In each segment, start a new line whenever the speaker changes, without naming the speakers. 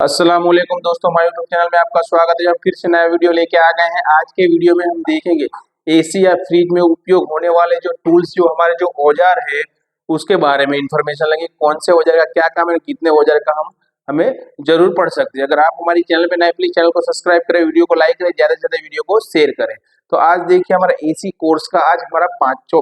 अस्सलाम वालेकुम दोस्तों, हमारे यूट्यूब चैनल में आपका स्वागत है। हम फिर से नया वीडियो लेके आ गए हैं। आज के वीडियो में हम देखेंगे एसी या फ्रिज में उपयोग होने वाले जो टूल्स, जो हमारे जो औजार है उसके बारे में इंफॉर्मेशन लेंगे। कौन से औजार का क्या काम है, कितने औजार का हम हमें जरूर पड़ सकती है। अगर आप हमारी चैनल पे नए, प्लीज चैनल को सब्सक्राइब करें, वीडियो को लाइक करें, ज्यादा से ज्यादा वीडियो को शेयर करें। तो आज देखिए, हमारा एसी कोर्स का आज हमारा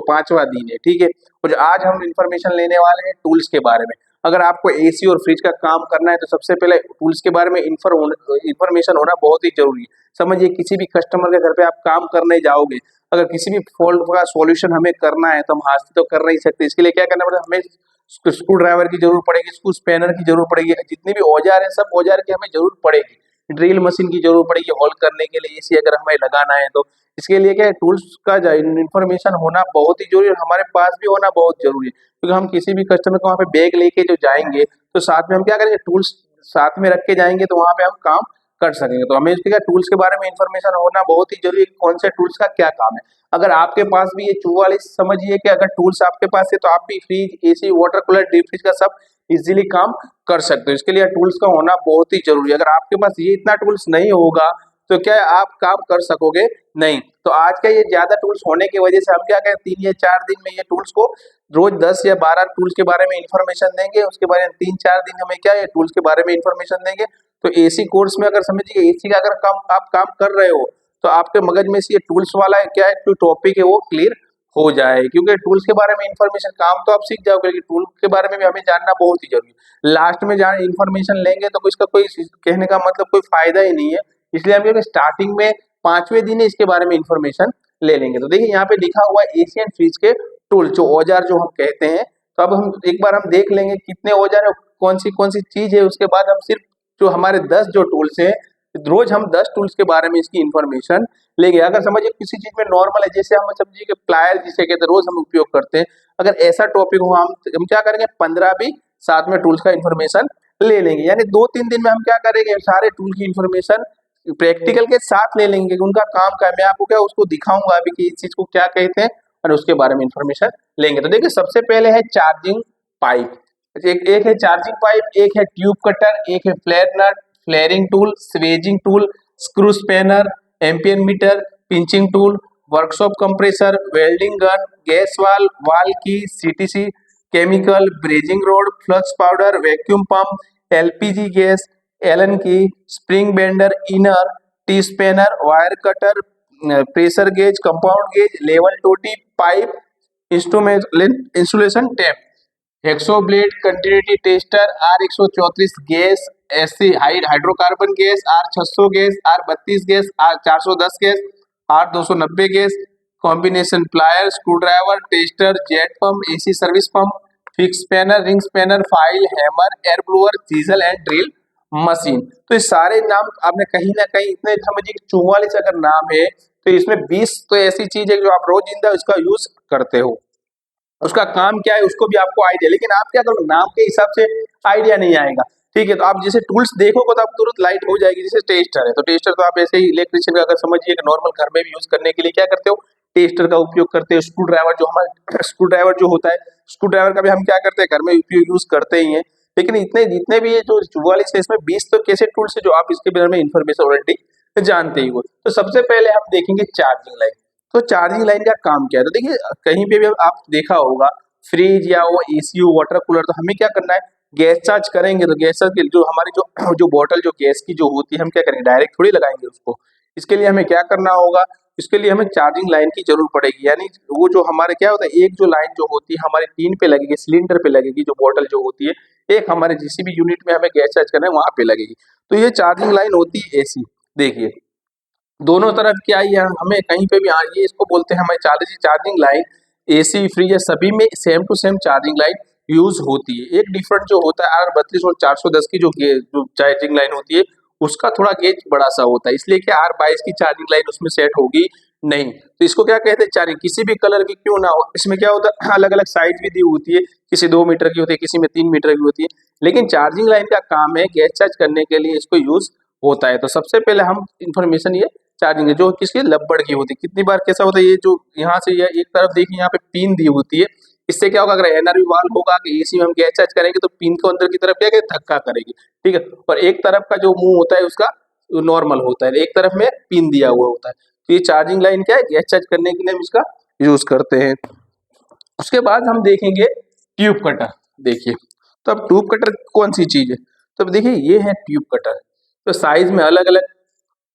पांचवा दिन है, ठीक है। और आज हम इंफॉर्मेशन लेने वाले हैं टूल्स के बारे में। अगर आपको एसी और फ्रिज का काम करना है तो सबसे पहले टूल्स के बारे में इंफॉर्मेशन होना बहुत ही जरूरी है। समझिए, किसी भी कस्टमर के घर पे आप काम करने जाओगे, अगर किसी भी फॉल्ट का सॉल्यूशन हमें करना है तो हम हाथ से तो कर नहीं सकते। इसके लिए क्या करना पड़ेगा, हमें स्क्रू ड्राइवर की जरूरत पड़ेगी, स्क्रू स्पैनर की जरूरत पड़ेगी, जितने भी औजार है सब औजार की हमें जरूरत पड़ेगी। ड्रिल मशीन की जरूरत पड़ेगी होल करने के लिए, एसी अगर हमें लगाना है तो। इसके लिए क्या है, टूल्स का इन्फॉर्मेशन होना बहुत ही जरूरी है, हमारे पास भी होना बहुत जरूरी है। क्योंकि हम किसी भी कस्टमर को वहाँ पे बैग लेके जो जाएंगे तो साथ में हम क्या करेंगे, टूल्स साथ में रख के जाएंगे तो वहाँ पे हम काम कर सकेंगे। तो हमें इसके टूल्स के बारे में इंफॉर्मेशन होना बहुत ही जरूरी है कि कौन से टूल्स का क्या काम है। अगर आपके पास भी ये चूहा वाली, समझिए कि अगर टूल्स आपके पास है तो आप भी fridge, AC, water cooler, deep fridge का सब इजीली काम कर सकते हो। इसके लिए टूल्स का होना बहुत ही जरूरी है। अगर आपके पास ये इतना टूल्स नहीं होगा तो क्या है, आप काम कर सकोगे नहीं। तो आज का ये ज्यादा टूल्स होने की वजह से हम क्या करें, 3 या 4 दिन में ये टूल्स को रोज 10 या 12 टूल्स के बारे में इंफॉर्मेशन देंगे। उसके बारे में 3-4 दिन हमें क्या है, टूल्स के बारे में इंफॉर्मेशन देंगे। तो एसी कोर्स में अगर समझिए, एसी का अगर आप काम कर रहे हो तो आपके मगज में से ये टूल्स वाला है क्या है, जो टॉपिक है वो क्लियर हो जाए। क्योंकि टूल्स के बारे में इंफॉर्मेशन, काम तो आप सीख जाओगे लेकिन टूल के बारे में भी हमें जानना बहुत ही जरूरी है। लास्ट में जाने इंफॉर्मेशन लेंगे तो इसका कोई कहने का मतलब कोई फायदा ही नहीं है। इसलिए हम क्या, स्टार्टिंग में 5वें दिन इसके बारे में इंफॉर्मेशन ले लेंगे। तो देखिए, यहाँ पे लिखा हुआ है एशियन फ्रिज के टूल, जो औजार जो हम कहते हैं। तो अब हम एक बार हम देख लेंगे कितने औजार है, कौन सी चीज है। उसके बाद हम सिर्फ जो हमारे 10 जो टूल्स हैं, रोज हम 10 टूल्स के बारे में इसकी इंफॉर्मेशन लेंगे। अगर समझिए किसी चीज में नॉर्मल है, जैसे हम समझिए कि प्लायर जिसे कहते हैं रोज हम उपयोग करते हैं, अगर ऐसा टॉपिक हो, हम क्या करेंगे, 15 भी साथ में टूल्स का इंफॉर्मेशन ले लेंगे। यानी 2-3 दिन में हम क्या करेंगे, सारे टूल की इंफॉर्मेशन प्रैक्टिकल के साथ ले लेंगे कि उनका काम क्या है। मैं आपको क्या उसको दिखाऊंगा अभी कि इस चीज को क्या कहते हैं और उसके बारे में इंफॉर्मेशन लेंगे। तो देखिए, सबसे पहले है चार्जिंग पाइप। एक है चार्जिंग पाइप, एक है ट्यूब कटर, एक है flare nut, flaring tool, swaging tool, screw spanner, ampere meter, pinching tool, workshop compressor, welding gun, gas valve, valve key, CTC, chemical, brazing rod, flux powder, vacuum pump, LPG gas, Allen key, spring bender, inner, T spanner, wire cutter, pressure gauge, compound gauge, level टोटी, pipe, instrument insulation tape, hacksaw blade, continuity tester, R134 gas, SC hydrocarbon gas, R600 gas, R32 gas, R410 gas, R290 gas, combination plier, screw driver, tester, jet pump, AC service pump, fix spanner, ring spanner, file, hammer, air blower, chisel and drill machine. तो ये सारे नाम आपने कहीं ना कहीं इतने समझिए कि 44 अगर नाम है तो इसमें 20 तो ऐसी चीज है जो आप रोजिंदा इसका यूज करते हो। उसका काम क्या है उसको भी आपको आइडिया, लेकिन आप क्या करोगे, नाम के हिसाब से आइडिया नहीं आएगा। ठीक है, तो आप जैसे टूल्स देखोगे तो आप तुरंत लाइट हो जाएगी। जैसे टेस्टर है तो टेस्टर तो आप ऐसे ही इलेक्ट्रिशियन का अगर समझिए कि नॉर्मल घर में भी यूज करने के लिए क्या करते हो, टेस्टर का उपयोग करते हो। स्क्रू ड्राइवर जो हमारा स्क्रू ड्राइवर जो होता है, स्क्रू ड्राइवर का भी हम क्या करते हैं, घर में यूज करते ही हैं। लेकिन इतने जितने भी ये जो 44 है, इसमें 20 तो कैसे टूल्स है जो आप इसके बारे में इंफॉर्मेशन ऑलरेडी जानते ही हो। तो सबसे पहले हम देखेंगे चार्जिंग लाइन। तो चार्जिंग लाइन का काम क्या है, तो देखिए कहीं पे भी आप देखा होगा फ्रिज या वो एसी वाटर कूलर, तो हमें क्या करना है, गैस चार्ज करेंगे तो गैस चार्ज की जो हमारी जो जो बॉटल जो गैस की जो होती है, हम क्या करेंगे, डायरेक्ट थोड़ी लगाएंगे उसको। इसके लिए हमें क्या करना होगा, इसके लिए हमें चार्जिंग लाइन की जरूरत पड़ेगी। यानी वो जो हमारे क्या होता है, एक जो लाइन जो होती है हमारे पिन पे लगेगी, सिलेंडर पे लगेगी जो बॉटल जो होती है, एक हमारे जिस भी यूनिट में हमें गैस चार्ज करना है वहां पे लगेगी। तो ये चार्जिंग लाइन होती है एसी। देखिए दोनों तरफ क्या है, हमें कहीं पे भी ये इसको बोलते हैं हमारी चार्जिंग लाइन। एसी फ्रिज है सभी में same to same charging line use होती है। एक डिफरेंट जो होता है R32 और 410 की जो चार्जिंग लाइन होती है उसका थोड़ा गेज बड़ा सा होता है, इसलिए कि R22 की चार्जिंग लाइन उसमें सेट होगी नहीं। तो इसको क्या कहते हैं, चार्जिंग किसी भी कलर की क्यों ना हो, इसमें क्या होता है अलग अलग साइज भी दी होती है, किसी 2 मीटर की होती है, किसी में 3 मीटर की होती है। लेकिन चार्जिंग लाइन का काम है गैस चार्ज करने के लिए इसको यूज होता है। तो सबसे पहले हम इंफॉर्मेशन ये चार्जिंग है जो किसकी लब्बड़ की होती है। कितनी बार कैसा होता है, ये जो यहाँ से ये एक तरफ देखिए यहाँ पे पिन दी होती है, इससे क्या होगा, अगर एनआरवी वाल्व होगा कि एसी में हम गैस चार्ज करेंगे तो पिन को अंदर की तरफ क्या करेगी, धक्का करेगी, ठीक है। और एक तरफ का जो मुंह होता है उसका नॉर्मल होता है, एक तरफ में पिन दिया हुआ होता है। तो ये चार्जिंग लाइन क्या है, गैस चार्ज करने के लिए हम इसका यूज करते हैं। उसके बाद हम देखेंगे ट्यूब कटर। देखिए, तो अब ट्यूब कटर कौन सी चीज है, तो अब देखिए ये है ट्यूब कटर। तो साइज में अलग अलग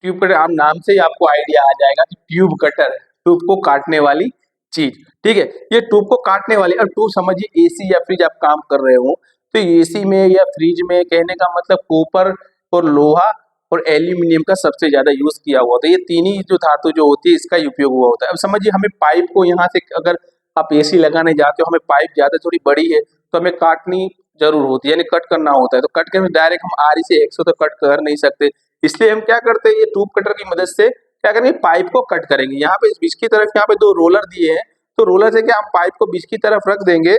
ट्यूब कटर, आप नाम से ही आपको आइडिया आ जाएगा कि ट्यूब कटर, ट्यूब को काटने वाली चीज, ठीक है। ये ट्यूब को काटने वाली, अब ट्यूब समझिए एसी या फ्रिज आप काम कर रहे हो, तो एसी में या फ्रिज में कहने का मतलब कॉपर और लोहा और एल्यूमिनियम का सबसे ज्यादा यूज किया हुआ होता है। ये तीन ही जो धातु जो होती है इसका उपयोग हुआ होता है। अब समझिए हमें पाइप को यहाँ से, अगर आप एसी लगाने जाते हो, हमें पाइप ज्यादा थोड़ी बड़ी है तो हमें काटनी जरूर होती है, यानी कट करना होता है। तो कट के डायरेक्ट हम आरी से 100 तक कट कर नहीं सकते, इसलिए हम क्या करते हैं, ये ट्यूब कटर की मदद से क्या करेंगे, पाइप को कट करेंगे। यहाँ पे बीच की तरफ यहाँ पे दो रोलर दिए हैं, तो रोलर से क्या हम पाइप को बीच की तरफ रख देंगे,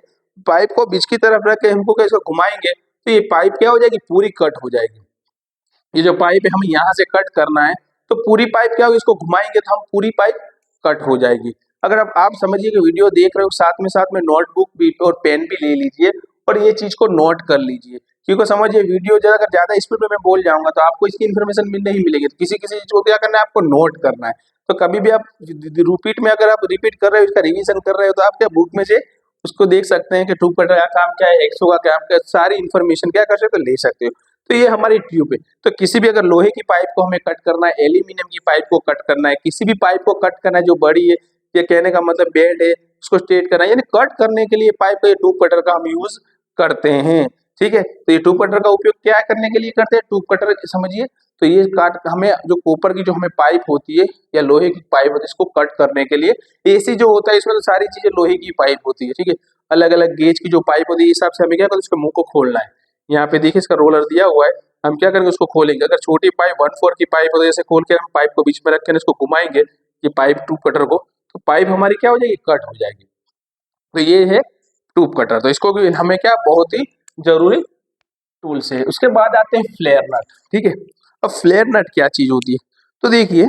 पाइप को बीच की तरफ रख के हमको क्या इसको घुमाएंगे तो ये पाइप क्या हो जाएगी, पूरी कट हो जाएगी। ये जो पाइप है हमें यहाँ से कट करना है, तो पूरी पाइप क्या होगी, इसको घुमाएंगे तो हम पूरी पाइप कट हो जाएगी। अगर आप समझिए कि वीडियो देख रहे हो, साथ में नोटबुक भी और पेन भी ले लीजिए और ये चीज को नोट कर लीजिए, क्योंकि समझिए वीडियो अगर ज्यादा स्पीड में मैं बोल जाऊंगा तो आपको इसकी इन्फॉर्मेशन नहीं मिलेगी। तो किसी किसी चीज को क्या करना है, आपको नोट करना है। तो कभी भी आप रिपीट में, अगर आप रिपीट कर रहे हो, इसका रिवीजन कर रहे हो, तो आप क्या बुक में से उसको देख सकते हैं कि ट्यूब कटर का काम क्या है, एक्सो का काम क्या है, सारी इन्फॉर्मेशन क्या कर सकते हो, ले सकते हो। तो ये हमारी ट्यूब है। तो किसी भी अगर लोहे की पाइप को हमें कट करना है, एल्यूमिनियम की पाइप को कट करना है, किसी भी पाइप को कट करना है जो बड़ी है, ये कहने का मतलब बेड है, उसको स्ट्रेट करना है, यानी कट करने के लिए पाइप का ये ट्यूब कटर का हम यूज करते हैं, ठीक है। तो ये ट्यूब कटर का उपयोग क्या करने के लिए करते हैं, ट्यूब कटर समझिए, तो ये काट हमें जो कॉपर की जो हमें पाइप होती है या लोहे की पाइप होती है, इसको कट करने के लिए। एसी जो होता है इसमें तो सारी चीजें लोहे की पाइप होती है, ठीक है। अलग अलग गेज की जो पाइप होती है, इस हिसाब से हमें क्या करना है, उसके मुंह को खोलना है। यहाँ पे देखिए इसका रोलर दिया हुआ है, हम क्या करेंगे, उसको खोलेंगे। अगर छोटी पाइप 1/4 की पाइप होती है, जैसे खोल के हम पाइप को बीच में रख के इसको घुमाएंगे, ये पाइप ट्यूब कटर को, तो पाइप हमारी क्या हो जाएगी, कट हो जाएगी। तो ये है ट्यूब कटर, तो इसको भी हमें क्या बहुत ही जरूरी टूल्स है। उसके बाद आते हैं फ्लेयर नट, ठीक है। अब फ्लेयर नट क्या चीज होती है, तो देखिए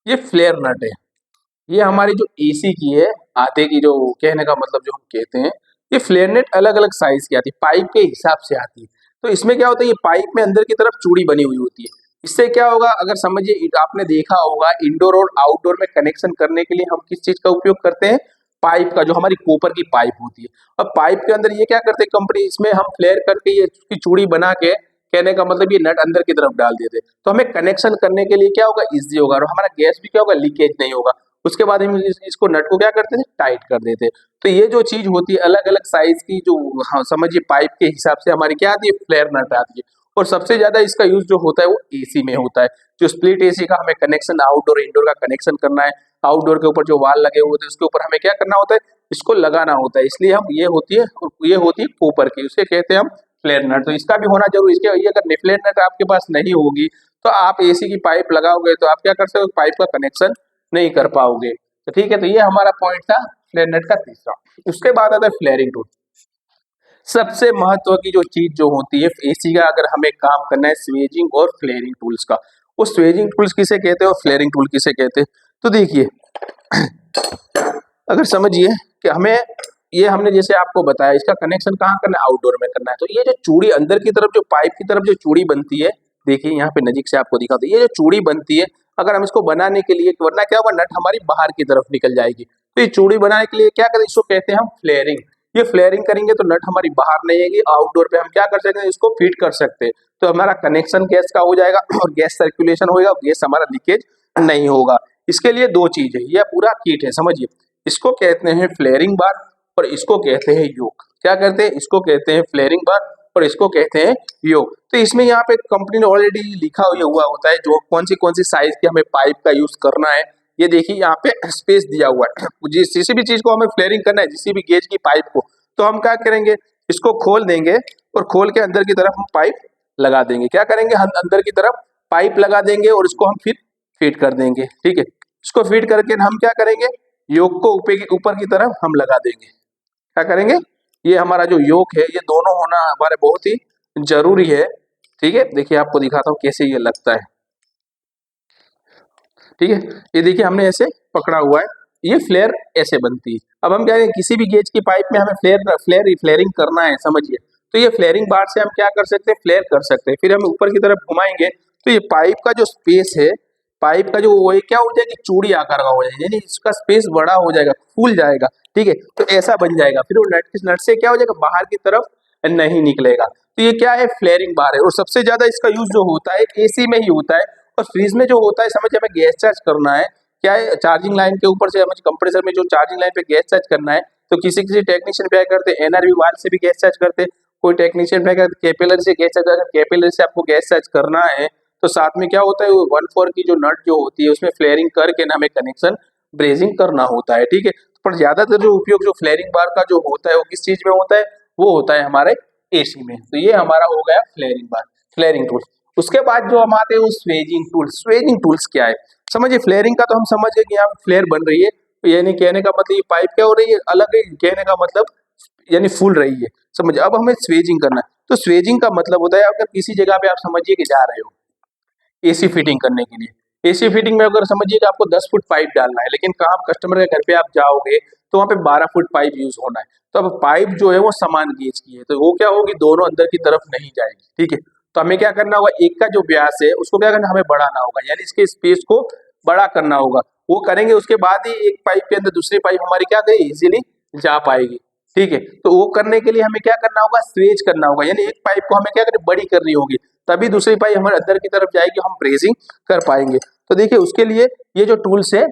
ये फ्लेयर नट है, ये हमारी जो एसी की है, आधे की जो कहने का मतलब जो हम कहते हैं, ये फ्लेयर नेट अलग अलग साइज की आती है, पाइप के हिसाब से आती है। तो इसमें क्या होता है, ये पाइप में अंदर की तरफ चूड़ी बनी हुई होती है। इससे क्या होगा, अगर समझिए आपने देखा होगा इंडोर और आउटडोर में कनेक्शन करने के लिए हम किस चीज का उपयोग करते हैं, पाइप का, जो हमारी कॉपर की पाइप होती है। अब पाइप के अंदर ये क्या करते हैं कंपनी, इसमें हम फ्लेयर करके ये इसकी चूड़ी बना के, कहने का मतलब ये नट अंदर की तरफ डाल देते, तो हमें कनेक्शन करने के लिए क्या होगा, इजी होगा, और हमारा गैस भी क्या होगा, लीकेज नहीं होगा। उसके बाद हम इसको नट को क्या करते थे, टाइट कर देते। तो ये जो चीज होती है अलग अलग साइज की, जो हाँ समझिए पाइप के हिसाब से हमारी क्या आती है, फ्लेयर नट आती है। और सबसे ज्यादा इसका यूज जो होता है वो एसी में होता है। जो स्प्लिट एसी का हमें कनेक्शन आउटडोर इंडोर का कनेक्शन करना है, आउटडोर के ऊपर जो वाल लगे हुए होते हैं उसके ऊपर हमें क्या करना होता है, इसको लगाना होता है। इसलिए हम ये होती है, और ये होती है कॉपर की, उसे कहते हैं हम फ्लेयर नट। तो इसका भी होना जरूरी, इसके ये अगर फ्लेयर नट आपके पास नहीं होगी तो आप एसी की पाइप लगाओगे तो आप क्या कर सकते हो, पाइप का कनेक्शन नहीं कर पाओगे। तो ठीक है, तो ये हमारा पॉइंट था फ्लेयर नट का तीसरा। उसके बाद आता है फ्लेयरिंग टूल। सबसे महत्व की जो चीज जो होती है एसी का, अगर हमें काम करना है, स्वेजिंग और फ्लेयरिंग टूल्स का। वो स्वेजिंग टूल्स किसे कहते हैं और फ्लेयरिंग टूल किसे कहते हैं, तो देखिए अगर समझिए कि हमें ये हमने जैसे आपको बताया, इसका कनेक्शन कहाँ करना है, आउटडोर में करना है। तो ये जो चूड़ी अंदर की तरफ, जो पाइप की तरफ जो चूड़ी बनती है, देखिए यहाँ पे नजीक से आपको दिखा दो, ये जो चूड़ी बनती है, अगर हम इसको बनाने के लिए, वरना क्या होगा, नट हमारी बाहर की तरफ निकल जाएगी। तो ये चूड़ी बनाने के लिए क्या करें, इसको कहते हैं हम फ्लेयरिंग। ये फ्लेयरिंग करेंगे तो नट हमारी बाहर नहीं आएगी, आउटडोर पे हम क्या कर सकते हैं, इसको फिट कर सकते हैं। तो हमारा कनेक्शन गैस का हो जाएगा और गैस सर्कुलेशन होगा, गैस हमारा लीकेज नहीं होगा। इसके लिए दो चीज है, यह पूरा किट है, समझिए। इसको कहते हैं फ्लेयरिंग बार और इसको कहते हैं योक। क्या कहते हैं, इसको कहते हैं फ्लेयरिंग बार और इसको कहते हैं योक। तो इसमें यहाँ पे कंपनी ने ऑलरेडी लिखा हुआ होता है जो कौन सी साइज की हमें पाइप का यूज करना है। ये देखिए यहाँ पे स्पेस दिया हुआ है, जिस किसी भी चीज को हमें फ्लेयरिंग करना है, किसी भी गेज की पाइप को, तो हम क्या करेंगे, इसको खोल देंगे और खोल के अंदर की तरफ हम पाइप लगा देंगे। क्या करेंगे, हम अंदर की तरफ पाइप लगा देंगे और इसको हम फिर फीड कर देंगे, ठीक है। इसको फीड करके हम क्या करेंगे, योग को ऊपर की तरफ हम लगा देंगे। क्या करेंगे, ये हमारा जो योग है, ये दोनों होना हमारे बहुत ही जरूरी है, ठीक है। देखिए आपको दिखाता हूँ कैसे ये लगता है, ठीक है। ये देखिए हमने ऐसे पकड़ा हुआ है, ये फ्लेयर ऐसे बनती है। अब हम क्या करें, किसी भी गेज की पाइप में हमें फ्लेयरिंग करना है, समझिए, तो ये फ्लेयरिंग बार से हम क्या कर सकते हैं, फ्लेयर कर सकते हैं। फिर हम ऊपर की तरफ घुमाएंगे तो ये पाइप का जो स्पेस है, पाइप का जो वो है क्या हो जाएगी, चूड़ी आकार का हो जाएगा, यानी इसका स्पेस बड़ा हो जाएगा, फूल जाएगा, ठीक है, तो ऐसा बन जाएगा। फिर वो नट से क्या हो जाएगा, बाहर की तरफ नहीं निकलेगा। तो ये क्या है, फ्लेयरिंग बार है। और सबसे ज्यादा इसका यूज जो होता है एसी में ही होता है, और फ्रीज में जो होता है, समझिए हमें गैस चार्ज करना है, क्या है, चार्जिंग लाइन के ऊपर से हमें कंप्रेसर में जो चार्जिंग लाइन पे गैस चार्ज करना है, तो किसी किसी टेक्नीशियन क्या करते हैं, एनआरवी वाल से भी गैस चार्ज करते हैं, कोई टेक्नीशियन क्या करते हैं, कैपिलरी से गैस चार्ज, अगर कैपिलरी से आपको गैस चार्ज करना है तो साथ में क्या होता है, वो 1/4 की जो नट जो होती है उसमें फ्लेयरिंग करके ना हमें कनेक्शन ब्रेजिंग करना होता है, ठीक है। पर ज्यादातर जो उपयोग जो फ्लेयरिंग बार का जो होता है वो किस चीज में होता है, वो होता है हमारे एसी में। तो ये हमारा हो गया फ्लेयरिंग बार, फ्लेयरिंग टूल। उसके बाद जो हम आते हैं वो स्वेजिंग टूल्स। स्वेजिंग टूल्स क्या है, समझिए, फ्लेयरिंग का तो हम समझ गए कि यहाँ फ्लेयर बन रही है, यानी कहने का मतलब ये पाइप क्या हो रही है, अलग है, कहने का मतलब यानी फूल रही है, समझिए। अब हमें स्वेजिंग करना है, तो स्वेजिंग का मतलब होता है अगर किसी जगह पे आप समझिए कि जा रहे हो एसी फिटिंग करने के लिए, एसी फिटिंग में अगर समझिए कि आपको 10 फुट पाइप डालना है, लेकिन कहाँ कस्टमर के घर पे आप जाओगे तो वहाँ पे 12 फुट पाइप यूज होना है, तो अब पाइप जो है वो समान गेज की है, तो वो क्या होगी, दोनों अंदर की तरफ नहीं जाएगी, ठीक है। तो हमें क्या करना होगा, एक का जो व्यास है उसको क्या करना, हमें बढ़ाना होगा, यानी इसके स्पेस को बड़ा करना होगा। वो करेंगे उसके बाद ही एक पाइप के अंदर दूसरी पाइप हमारी क्या करेगी, इजीली जा पाएगी, ठीक है। तो वो करने के लिए हमें क्या करना होगा, स्वेज करना होगा, यानी एक पाइप को हमें क्या करें, बड़ी करनी होगी, तभी दूसरी पाइप हमारे अंदर की तरफ जाएगी, हम ब्रेजिंग कर पाएंगे। तो देखिए उसके लिए ये जो टूल्स है,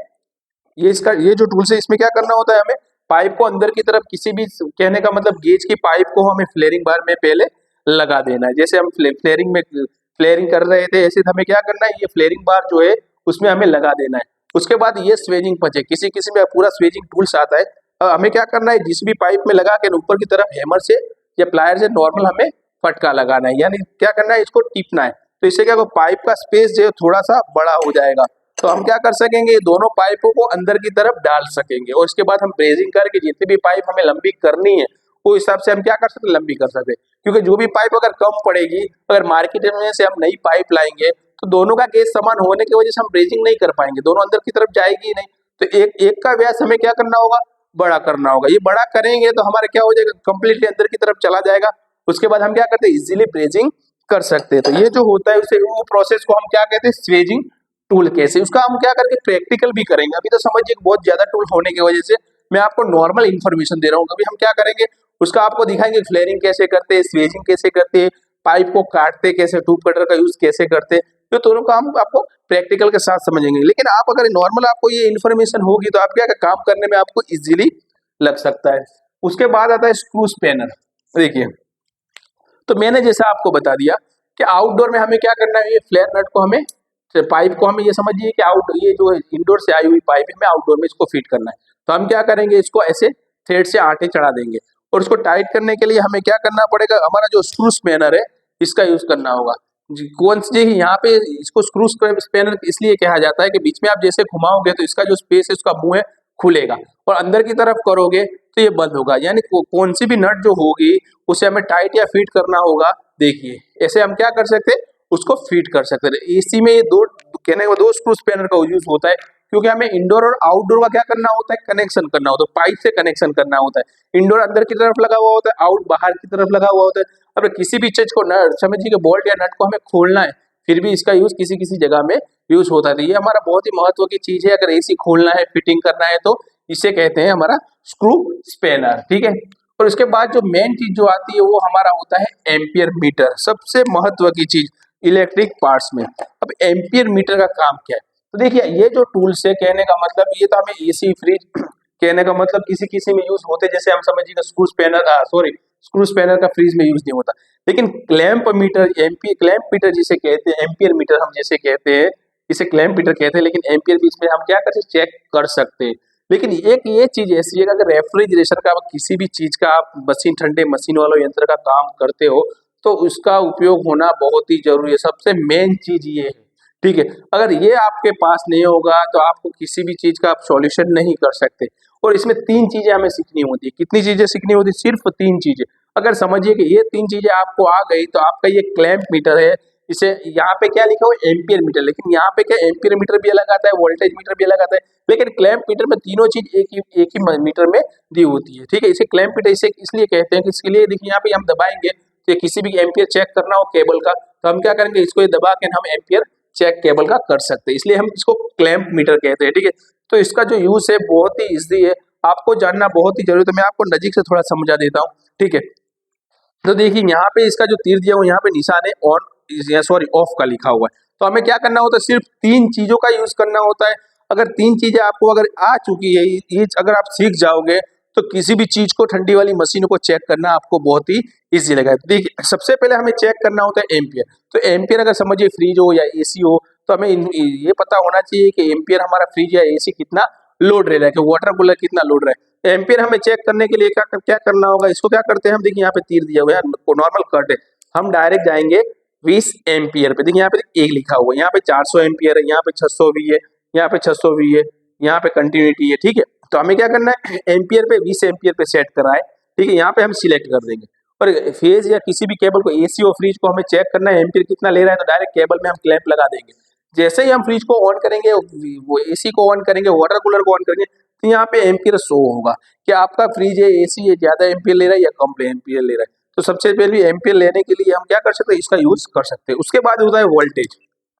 ये जो टूल्स है, इसमें क्या करना होता है, हमें पाइप को अंदर की तरफ किसी भी, कहने का मतलब गेज की पाइप को हमें फ्लेयरिंग बार में पहले लगा देना है। जैसे हम फ्लेयरिंग कर रहे थे, ऐसे हमें क्या करना है, ये फ्लेयरिंग बार जो है उसमें हमें लगा देना है। उसके बाद ये स्वेजिंग पंच है, किसी किसी में पूरा स्वेजिंग टूल्स आता है। हमें क्या करना है, जिस भी पाइप में लगा के ऊपर की तरफ हैमर से या प्लायर से नॉर्मल हमें फटका लगाना है, यानी क्या करना है, इसको टिपना है। तो इससे क्या होगा, पाइप का स्पेस जो है थोड़ा सा बड़ा हो जाएगा, तो हम क्या कर सकेंगे, दोनों पाइपों को अंदर की तरफ डाल सकेंगे, और इसके बाद हम ब्रेजिंग करके जितनी भी पाइप हमें लंबी करनी है वो हिसाब से हम क्या कर सकते हैं, लंबी कर सकते हैं। क्योंकि जो भी पाइप अगर कम पड़ेगी, अगर मार्केट में से हम नई पाइप लाएंगे तो दोनों का गेज समान होने की वजह से हम ब्रेजिंग नहीं कर पाएंगे, दोनों अंदर की तरफ जाएगी ही नहीं। तो एक एक का व्यास हमें क्या करना होगा, बड़ा करना होगा। ये बड़ा करेंगे तो हमारे क्या हो जाएगा, कंप्लीटली अंदर की तरफ चला जाएगा। उसके बाद हम क्या करते हैं, इजीली ब्रेजिंग कर सकते हैं। तो ये जो होता है उसे, वो प्रोसेस को हम क्या कहते हैं, स्वेजिंग टूल। कैसे उसका हम क्या करके प्रैक्टिकल भी करेंगे। अभी तो समझिए बहुत ज्यादा टूल होने की वजह से मैं आपको नॉर्मल इन्फॉर्मेशन दे रहा हूँ, अभी हम क्या करेंगे, उसका आपको दिखाएंगे फ्लेयरिंग कैसे करते हैं, स्वेजिंग कैसे करते हैं, पाइप को काटते कैसे, ट्यूब कटर का यूज कैसे करते हैं, तो दोनों काम आपको प्रैक्टिकल के साथ समझेंगे। लेकिन आप अगर नॉर्मल आपको ये इन्फॉर्मेशन होगी तो आप क्या काम करने में आपको इजीली लग सकता है। उसके बाद आता है स्क्रू स्पैनर। देखिए, तो मैंने जैसा आपको बता दिया कि आउटडोर में हमें क्या करना है, ये फ्लेयर नट को हमें, पाइप को हमें ये समझिए कि ये जो इंडोर से आई हुई पाइप है, हमें आउटडोर में इसको फिट करना है। तो हम क्या करेंगे, इसको ऐसे थ्रेड से आटे चढ़ा देंगे, और इसको टाइट करने के लिए हमें क्या करना पड़ेगा, हमारा जो स्क्रू स्पैनर है इसका यूज करना होगा। कौन सी, यहाँ पे इसको स्क्रू स्पैनर इसलिए कहा जाता है कि बीच में आप जैसे घुमाओगे तो इसका जो स्पेस है, उसका मुंह है, खुलेगा, और अंदर की तरफ करोगे तो ये बंद होगा। यानी कौन सी भी नट जो होगी उसे हमें टाइट या फिट करना होगा। देखिए ऐसे हम क्या कर सकते हैं, उसको फिट कर सकते हैं। एसी में ये दो, कहने का दो स्क्रू स्पैनर का यूज होता है, क्योंकि हमें इंडोर और आउटडोर का क्या करना होता है, कनेक्शन करना होता है, पाइप से कनेक्शन करना होता है। इंडोर अंदर की तरफ लगा हुआ होता है, आउट बाहर की तरफ लगा हुआ होता है। अब किसी भी चीज को नट, समझिए कि बोल्ट या नट को हमें खोलना है, फिर भी इसका यूज किसी किसी जगह में यूज होता है। तो ये हमारा बहुत ही महत्व की चीज है। अगर एसी खोलना है, फिटिंग करना है, तो इसे कहते हैं हमारा स्क्रू स्पैनर, ठीक है। और इसके बाद जो मेन चीज जो आती है वो हमारा होता है एम्पियर मीटर, सबसे महत्व की चीज इलेक्ट्रिक पार्ट्स में। अब एम्पियर मीटर का काम क्या है, तो देखिए ये जो टूल्स है, कहने का मतलब ये तो हमें एसी फ्रिज, कहने का मतलब किसी किसी में यूज होते, जैसे हम समझिएगा स्क्रू स्पैनर का फ्रिज में यूज नहीं होता। लेकिन क्लैंप मीटर, क्लैंप मीटर जिसे कहते हैं, एम्पियर मीटर हम जिसे कहते हैं, इसे क्लैंप मीटर कहते हैं, लेकिन एम्पियर भी इसमें हम क्या करते हैं, चेक कर सकते हैं। लेकिन एक ये चीज ऐसी है कि अगर रेफ्रिजरेशन का, किसी भी चीज का आप मशीन, ठंडे मशीन वालों यंत्र का काम करते हो, तो उसका उपयोग होना बहुत ही जरूरी है। सबसे मेन चीज ये है, ठीक है। अगर ये आपके पास नहीं होगा तो आपको किसी भी चीज का आप सॉल्यूशन नहीं कर सकते। और इसमें 3 चीजें हमें सीखनी होती है। कितनी चीजें सीखनी होती है, सिर्फ 3 चीजें। अगर समझिए कि ये 3 चीजें आपको आ गई तो आपका ये क्लैंप मीटर है, इसे यहाँ पे क्या लिखा हुआ है एम्पियर मीटर, लेकिन यहाँ पे क्या एम्पियर मीटर भी अलग आता है, वोल्टेज मीटर भी अलग आता है, लेकिन क्लैंप मीटर में तीनों चीज एक ही मीटर में दी होती है। ठीक है, इसे क्लैंप मीटर इसे इसलिए कहते हैं कि इसके लिए देखिए यहाँ पे हम दबाएंगे तो किसी भी एम्पियर चेक करना हो केबल का तो हम क्या करेंगे, इसको ये दबा के हम एम्पियर चेक केबल का कर सकते हैं, इसलिए हम इसको क्लैंप मीटर कहते हैं। ठीक है, तो इसका जो यूज है बहुत ही इजी है, आपको जानना बहुत ही जरूरी है, तो मैं आपको नजीक से थोड़ा समझा देता हूँ। ठीक है, तो देखिए यहाँ पे इसका जो तीर दिया हुआ यहाँ पे निशान है ऑन सॉरी ऑफ का लिखा हुआ है, तो हमें क्या करना होता है, सिर्फ तीन चीजों का यूज करना होता है। अगर तीन चीजें आपको अगर आ चुकी है, ये अगर आप सीख जाओगे तो किसी भी चीज को ठंडी वाली मशीनों को चेक करना आपको बहुत ही इजी लगेगा। देखिए सबसे पहले हमें चेक करना होता है एम्पियर, तो एम्पियर अगर समझिए फ्रिज हो या एसी हो तो हमें ये पता होना चाहिए कि एम्पियर हमारा फ्रिज या एसी कितना लोड रह रहा है, कि वाटर कूलर कितना लोड रहा है। एम्पियर हमें चेक करने के लिए क्या करना होगा, इसको क्या करते हैं हम, देखिए यहाँ पे तीर दिया हुआ है, नॉर्मल कट है, हम डायरेक्ट जाएंगे 20 एम्पियर पे। देखिए यहाँ पे एक लिखा हुआ है, यहाँ पे 400 एम्पियर है, यहाँ पे 600 वी है, यहाँ पे 600 वी है, यहाँ पे कंटिन्यूटी है। ठीक है, तो हमें क्या करना है, एम्पियर पे 20 एम्पियर पे सेट करा है। ठीक है, यहाँ पे हम सिलेक्ट कर देंगे, और फेज या किसी भी केबल को एसी और फ्रिज को हमें चेक करना है एम्पियर कितना ले रहा है, तो डायरेक्ट केबल में हम क्लैंप लगा देंगे। जैसे ही हम फ्रिज को ऑन करेंगे, वो एसी को ऑन करेंगे, वाटर कूलर को ऑन करेंगे, तो यहाँ पे एम्पियर शो होगा कि आपका फ्रिज है एसी है ज्यादा एम्पियर ले रहा है या कम एम्पियर ले रहा है। तो सबसे पहले एम्पियर लेने के लिए हम क्या कर सकते हैं, इसका यूज कर सकते हैं। उसके बाद होता है वोल्टेज,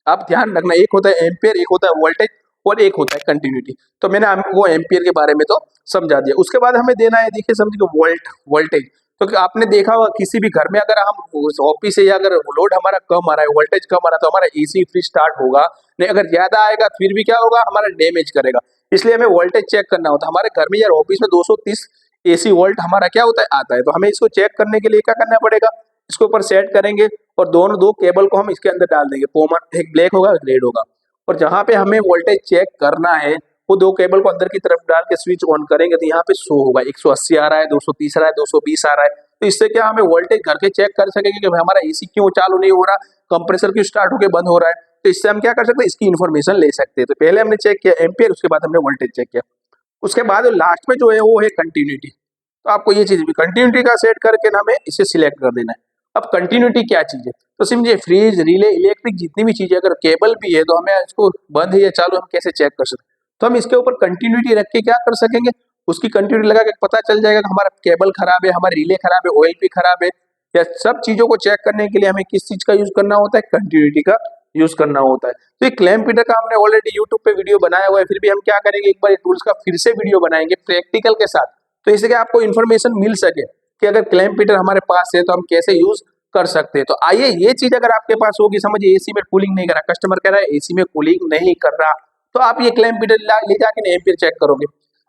आप ध्यान रखना, एक होता है एम्पियर, एक होता है वोल्टेज और एक होता है कंटिन्यूटी। तो मैंने आपको एम्पियर के बारे में तो समझा दिया। उसके बाद हमें देना है, देखिए समझिए वोल्टेज। तो आपने देखा होगा किसी भी घर में अगर हम ऑफिस से या अगर लोड हमारा कम आ रहा है, वोल्टेज कम आ रहा है, तो हमारा एसी फ्रिज स्टार्ट होगा नहीं, अगर ज्यादा आएगा फिर भी क्या होगा, हमारा डैमेज करेगा। इसलिए हमें वोल्टेज चेक करना होता है। हमारे घर में या ऑफिस में 230 एसी वोल्ट हमारा क्या होता है, आता है, तो हमें इसको चेक करने के लिए क्या करना पड़ेगा, इसके ऊपर सेट करेंगे और दोनों दो केबल को हम इसके अंदर डाल देंगे, कॉमन एक ब्लैक होगा एक रेड होगा, और जहां पे हमें वोल्टेज चेक करना है वो दो केबल को अंदर की तरफ डाल के स्विच ऑन करेंगे तो यहाँ पे शो होगा 180 आ रहा है, 230 आ रहा है, 220 आ रहा है। तो इससे क्या हमें वोल्टेज घर के चेक कर सकेंगे कि भाई हमारा एसी क्यों चालू नहीं हो रहा, कंप्रेसर क्यों स्टार्ट होकर बंद हो रहा है। तो इससे हम क्या कर सकते हैं, इसकी इन्फॉर्मेशन ले सकते हैं। तो पहले हमने चेक किया एम्पियर, उसके बाद हमने वोल्टेज चेक किया, उसके बाद लास्ट में जो है वो है कंटिन्यूटी। तो आपको ये चीज भी कंटिन्यूटी का सेट करके हमें इसे सिलेक्ट कर देना है। अब कंटिन्यूटी क्या चीज है, तो समझिए फ्रिज रिले इलेक्ट्रिक जितनी भी चीजें अगर केबल भी है तो हमें इसको बंद है या चालू हम कैसे चेक कर सकते हैं, तो हम इसके ऊपर कंटिन्यूटी रख के क्या कर सकेंगे, उसकी कंटिन्यूटी लगा के पता चल जाएगा कि हमारा केबल खराब है, हमारा रिले खराब है, ऑयल भी खराब है, या सब चीजों को चेक करने के लिए हमें किस चीज का यूज करना होता है, कंटिन्यूटी का यूज करना होता है। तो ये क्लैंप मीटर का हमने ऑलरेडी यूट्यूब पे वीडियो बनाया हुआ है, फिर भी हम क्या करेंगे, एक बार टूल्स का फिर से वीडियो बनाएंगे प्रैक्टिकल के साथ, तो इससे क्या आपको इन्फॉर्मेशन मिल सके कि अगर क्लैंप मीटर हमारे पास है तो हम कैसे यूज कर सकते हैं। तो आइए ये चीज अगर आपके पास होगी, समझिए एसी में कूलिंग नहीं कर रहा, कस्टमर कह रहा है एसी में कूलिंग नहीं कर रहा, तो आप ये क्लैंप मीटर ले जाके एम्पियर चेक करोगे।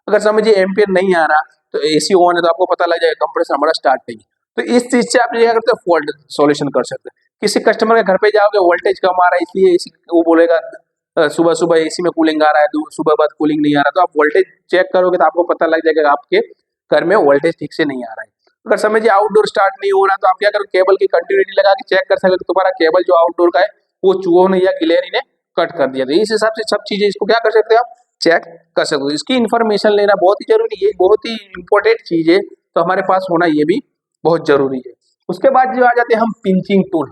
अगर समझिए एम्पियर नहीं आ रहा तो एसी ऑन है तो आपको पता लग जाएगा कंप्रेसर हमारा स्टार्ट नहीं है। तो इस चीज से आप क्या करते हैं, फॉल्ट सॉल्यूशन कर सकते हैं। किसी कस्टमर के घर पे जाओगे, वोल्टेज कम आ रहा है इसलिए एसी वो बोलेगा सुबह सुबह एसी में कूलिंग आ रहा है, सुबह बाद कूलिंग नहीं आ रहा, तो आप वोल्टेज चेक करोगे तो आपको पता लग जाएगा आपके घर में वोल्टेज ठीक से नहीं आ रहा है। अगर समझिए आउटडोर स्टार्ट नहीं हो रहा तो आप क्या करो, केबल की कंटिन्यूटी लगा के चेक कर सकते हो तुम्हारा केबल जो आउटडोर का है वो चूहों ने या गिलहरी ने कट कर दिया। तो इस हिसाब से सब चीजें इसको क्या कर सकते हो, आप चेक कर सकते हो। इसकी इन्फॉर्मेशन लेना बहुत ही जरूरी है, बहुत ही इंपॉर्टेंट चीज है, तो हमारे पास होना ये भी बहुत जरूरी है। उसके बाद जो आ जाते हैं हम पिंचिंग टूल,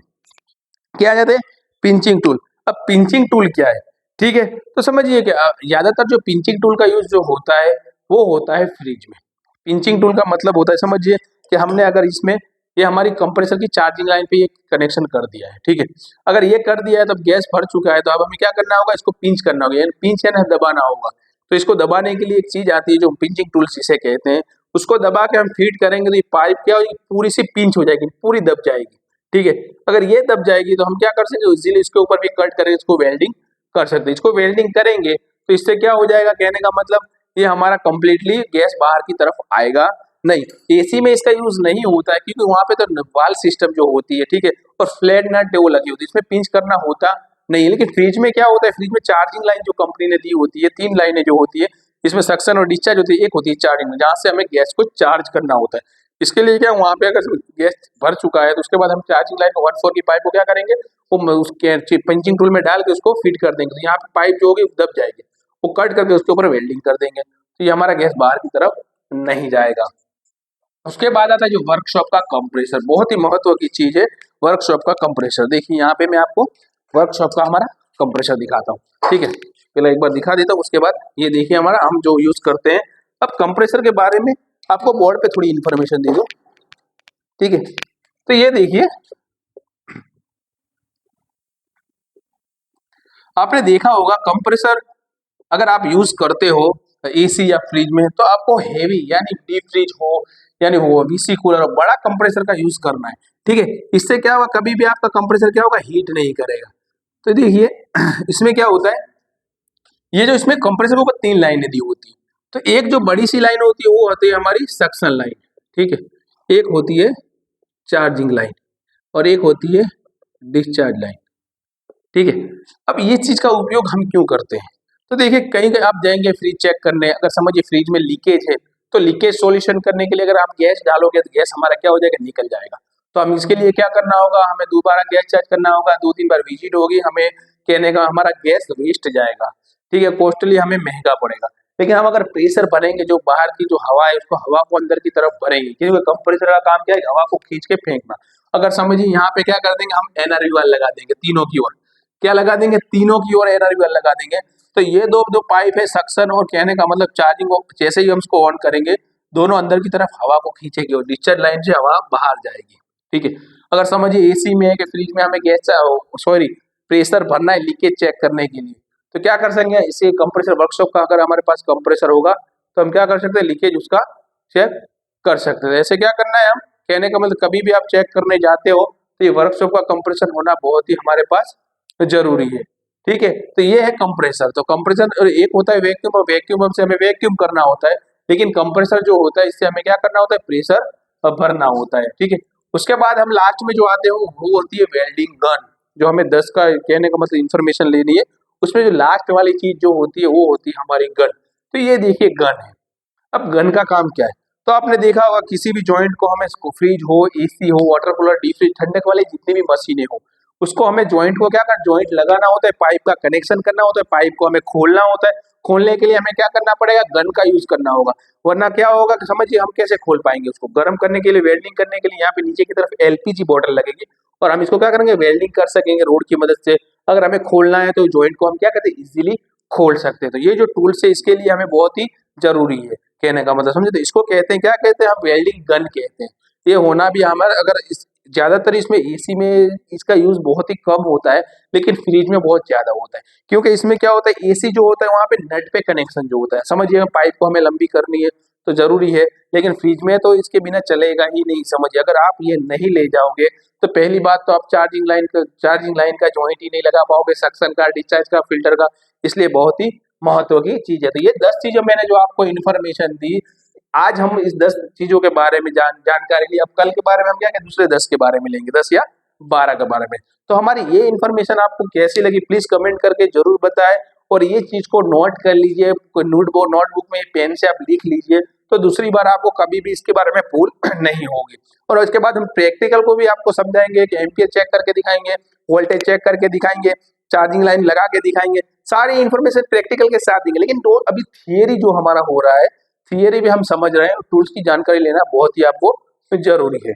क्या आ जाते हैं, पिंचिंग टूल। अब पिंचिंग टूल क्या है, ठीक है, तो समझिए कि ज्यादातर जो पिंचिंग टूल का यूज जो होता है वो होता है फ्रिज में। पिंचिंग टूल का मतलब होता है, समझिए कि हमने अगर इसमें ये हमारी कंप्रेसर की चार्जिंग लाइन पे ये कनेक्शन कर दिया है, ठीक है, अगर ये कर दिया है तो गैस भर चुका है, तो अब हमें क्या करना होगा, इसको पिंच करना होगा, यानी पिंच है ना दबाना होगा। तो इसको दबाने के लिए एक चीज आती है जो पिंचिंग टूल्स इसे कहते हैं, उसको दबा के हम फीड करेंगे तो ये पाइप क्या होगी, पूरी सी पिंच हो जाएगी, पूरी दब जाएगी। ठीक है, अगर ये दब जाएगी तो हम क्या कर सकते हैं, इजीली इसके ऊपर भी कट करके इसको वेल्डिंग कर सकते हैं। इसको वेल्डिंग करेंगे तो इससे क्या हो जाएगा, कहने का मतलब ये हमारा कंप्लीटली गैस बाहर की तरफ आएगा नहीं। एसी में इसका यूज नहीं होता है क्योंकि वहां पे तो वाल सिस्टम जो होती है, ठीक है, और फ्लैट नट वो लगी होती है, इसमें पिंच करना होता नहीं है। लेकिन फ्रिज में क्या होता है, फ्रिज में चार्जिंग लाइन जो कंपनी ने दी होती है, 3 लाइनें जो होती है, इसमें सक्शन और डिस्चार्ज होती है, एक होती है चार्जिंग में जहां से हमें गैस को चार्ज करना होता है। इसके लिए क्या वहां पे अगर गैस भर चुका है तो उसके बाद हम चार्जिंग लाइन 1/4 की पाइप को क्या करेंगे, वो उसके पंचिंग टूल में डाल के उसको फिट कर देंगे, तो यहाँ पे पाइप जो होगी दब जाएगी, वो कट करके उसके ऊपर वेल्डिंग कर देंगे, तो ये हमारा गैस बाहर की तरफ नहीं जाएगा। उसके बाद आता है जो वर्कशॉप का कंप्रेसर, बहुत ही महत्व की चीज है वर्कशॉप का कंप्रेसर। देखिए यहाँ पे मैं आपको वर्कशॉप का हमारा कंप्रेसर दिखाता हूँ, ठीक है। पहले एक बार दिखा देता हूँ, उसके बाद ये देखिए हमारा हम जो यूज करते हैं। अब कंप्रेसर के बारे में आपको बोर्ड पे थोड़ी इन्फॉर्मेशन दे दो, ठीक है। तो ये देखिए आपने देखा होगा कंप्रेसर अगर आप यूज करते हो एसी या फ्रिज में, तो आपको हेवी यानी डीप फ्रिज हो यानी वो वीसी कूलर, बड़ा कंप्रेसर का यूज करना है, ठीक है। इससे क्या होगा, कभी भी आपका कंप्रेसर क्या होगा, हीट नहीं करेगा। तो देखिए इसमें क्या होता है, ये जो इसमें कंप्रेसर के ऊपर 3 लाइनें दी होती है। तो एक जो बड़ी सी लाइन होती है वो होती है हमारी सक्शन लाइन, ठीक है। एक होती है चार्जिंग लाइन और एक होती है डिस्चार्ज लाइन, ठीक है। अब ये चीज का उपयोग हम क्यों करते हैं, तो देखिए कहीं कहीं आप जाएंगे फ्रिज चेक करने, अगर समझिए फ्रिज में लीकेज है, तो लीकेज सॉल्यूशन करने के लिए अगर आप गैस डालोगे तो गैस हमारा क्या हो जाएगा, निकल जाएगा। तो हम इसके लिए क्या करना होगा, हमें दोबारा गैस चार्ज करना होगा, 2-3 बार विजिट होगी, हमें कहने का हमारा गैस वेस्ट जाएगा, ठीक है। कॉस्टली हमें महंगा पड़ेगा। लेकिन हम अगर प्रेशर भरेंगे, जो बाहर की जो हवा है उसको हवा को अंदर की तरफ भरेंगे, क्योंकि कंप्रेसर का काम क्या है, हवा को खींच के फेंकना। अगर समझिए यहाँ पे क्या कर देंगे, हम एनआरवी वाल लगा देंगे तीनों की ओर, क्या लगा देंगे, तीनों की ओर एनआरवी वाल लगा देंगे। तो ये दो जो पाइप है सक्शन और कहने का मतलब चार्जिंग, जैसे ही हम इसको ऑन करेंगे दोनों अंदर की तरफ हवा को खींचेगी और डिस्चार्ज लाइन से हवा बाहर जाएगी, ठीक है। अगर समझिए एसी में है कि फ्रिज में हमें गैस सॉरी प्रेशर भरना है लीकेज चेक करने के लिए, तो क्या कर सकते हैं, इसे कंप्रेसर वर्कशॉप का अगर हमारे पास कंप्रेसर होगा तो हम क्या कर सकते हैं, लीकेज उसका चेक कर सकते हैं। ऐसे क्या करना है, हम कहने का मतलब कभी भी आप चेक करने जाते हो तो ये वर्कशॉप का कंप्रेसर होना बहुत ही हमारे पास जरूरी है, ठीक है। तो ये है कंप्रेसर। तो कंप्रेसर, और एक होता है वैक्यूम, और वैक्यूम से हमें वैक्यूम करना होता है, लेकिन कंप्रेसर जो होता है इससे हमें क्या करना होता है, प्रेशर भरना होता है, ठीक है। उसके बाद हम लास्ट में जो आते हो वो होती है वेल्डिंग गन, जो हमें 10 का कहने का मतलब इंफॉर्मेशन लेनी है। उसमें जो लास्ट वाली चीज जो होती है वो होती है हमारी गन। तो ये देखिए गन है। अब गन का काम क्या है, तो आपने देखा होगा किसी भी जॉइंट को हमें फ्रिज हो, एसी हो, वाटर कूलर, डीप फ्रिज, ठंडक वाली जितनी भी मशीनें हो, उसको हमें जॉइंट को क्या करना, जॉइंट लगाना होता है, पाइप का कनेक्शन करना होता है, पाइप को हमें खोलना होता है। खोलने के लिए हमें क्या करना पड़ेगा, गन का यूज करना होगा। वरना क्या होगा कि समझिए हम कैसे खोल पाएंगे उसको, गर्म करने के लिए, वेल्डिंग करने के लिए यहाँ पे नीचे की तरफ एलपीजी बॉटल लगेगी और हम इसको क्या करेंगे, वेल्डिंग कर सकेंगे रोड की मदद से। अगर हमें खोलना है तो जॉइंट को हम क्या कहते हैं, इजीली खोल सकते हैं। तो ये जो टूल्स है इसके लिए हमें बहुत ही जरूरी है, कहने का मतलब समझे। तो इसको कहते हैं, क्या कहते हैं, हम वेल्डिंग गन कहते हैं। ये होना भी हमारा, अगर इस ज्यादातर इसमें एसी में इसका यूज बहुत ही कम होता है, लेकिन फ्रिज में बहुत ज्यादा होता है। क्योंकि इसमें क्या होता है, एसी जो होता है वहां पे नट पे कनेक्शन जो होता है, समझिए पाइप को हमें लंबी करनी है तो जरूरी है, लेकिन फ्रिज में तो इसके बिना चलेगा ही नहीं। समझिए अगर आप ये नहीं ले जाओगे तो पहली बात तो आप चार्जिंग लाइन का जॉइंट ही नहीं लगा पाओगे, सक्शन का, डिस्चार्ज का, फिल्टर का। इसलिए बहुत ही महत्व की चीज है। तो ये 10 चीजें मैंने जो आपको इन्फॉर्मेशन दी, आज हम इस 10 चीजों के बारे में जानकारी ली। अब कल के बारे में हम क्या दूसरे 10 के बारे में लेंगे, 10 या 12 के बारे में। तो हमारी ये इन्फॉर्मेशन आपको कैसी लगी प्लीज कमेंट करके जरूर बताएं, और ये चीज को नोट कर लीजिए, कोई नोटबुक में पेन से आप लिख लीजिए, तो दूसरी बार आपको कभी भी इसके बारे में भूल नहीं होगी। और उसके बाद हम प्रैक्टिकल को भी आपको समझाएंगे कि एम्पियर चेक करके दिखाएंगे, वोल्टेज चेक करके दिखाएंगे, चार्जिंग लाइन लगा के दिखाएंगे, सारी इन्फॉर्मेशन प्रैक्टिकल के साथ देंगे। लेकिन तो अभी थियरी जो हमारा हो रहा है, थियरी भी हम समझ रहे हैं, टूल्स की जानकारी लेना बहुत ही आपको जरूरी है।